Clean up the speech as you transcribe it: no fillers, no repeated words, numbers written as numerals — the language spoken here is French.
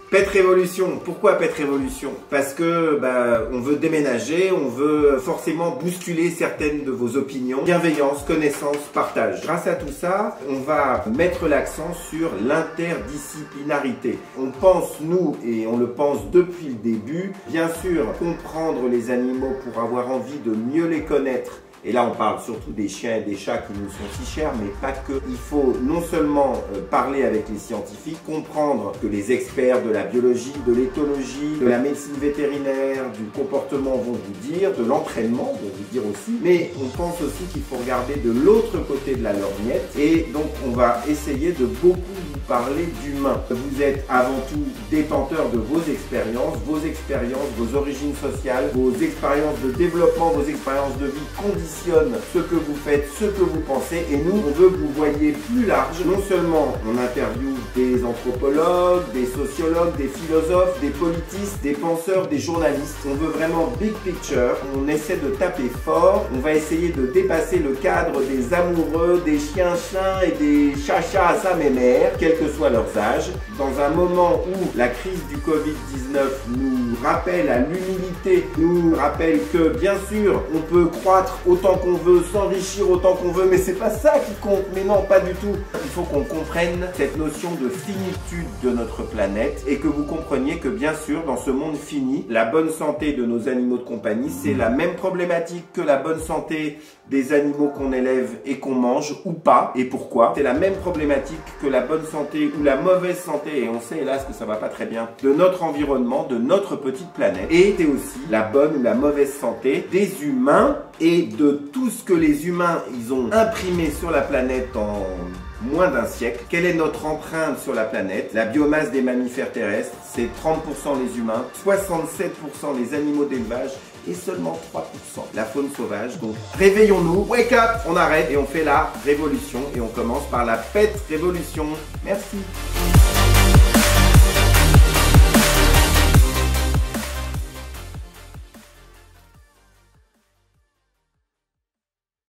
Pet Révolution, pourquoi Pet Révolution? Parce que on veut déménager, on veut forcément bousculer certaines de vos opinions. Bienveillance, connaissance, partage. Grâce à tout ça, on va mettre l'accent sur l'interdisciplinarité. On pense, nous, et on le pense depuis le début, bien sûr, comprendre les animaux pour avoir envie de mieux les connaître. Et là, on parle surtout des chiens et des chats qui nous sont si chers, mais pas que. Il faut non seulement parler avec les scientifiques, comprendre que les experts de la biologie, de l'éthologie, de la médecine vétérinaire, du comportement vont vous dire, de l'entraînement vont vous dire aussi, mais on pense aussi qu'il faut regarder de l'autre côté de la lorgnette, et donc on va essayer de beaucoup vous parler d'humain. Vous êtes avant tout détenteurs de vos expériences, vos origines sociales, vos expériences de développement, vos expériences de vie conditionnent ce que vous faites, ce que vous pensez, et nous, on veut que vous voyez plus large. Non seulement on interviewe des anthropologues, des sociologues, des philosophes, des politistes, des penseurs, des journalistes. On veut vraiment big picture. On essaie de taper fort. On va essayer de dépasser le cadre des amoureux, des chiens-chiens et des chachas à sa mémère, quel que soit leurs âges. Dans un moment où la crise du Covid-19 nous rappelle à l'humilité, nous rappelle que bien sûr, on peut croître autant qu'on veut, s'enrichir autant qu'on veut, mais c'est pas ça qui compte. Mais non, pas du tout. Il faut qu'on comprenne cette notion de finitude de notre planète et que vous compreniez que bien sûr, dans ce monde fini, la bonne santé de nos animaux de compagnie, c'est la même problématique que la bonne santé des animaux qu'on élève et qu'on mange ou pas. Et pourquoi? C'est la même problématique que la bonne santé ou la mauvaise santé, et on sait hélas que ça va pas très bien, de notre environnement, de notre petite planète. Et c'est aussi la bonne ou la mauvaise santé des humains et de tout ce que les humains ils ont imprimé sur la planète en moins d'un siècle. Quelle est notre empreinte sur la planète? La biomasse des mammifères terrestres, c'est 30% les humains, 67% les animaux d'élevage et seulement 3% la faune sauvage. Donc réveillons-nous, wake up, on arrête et on fait la révolution et on commence par la Pet Révolution. Merci.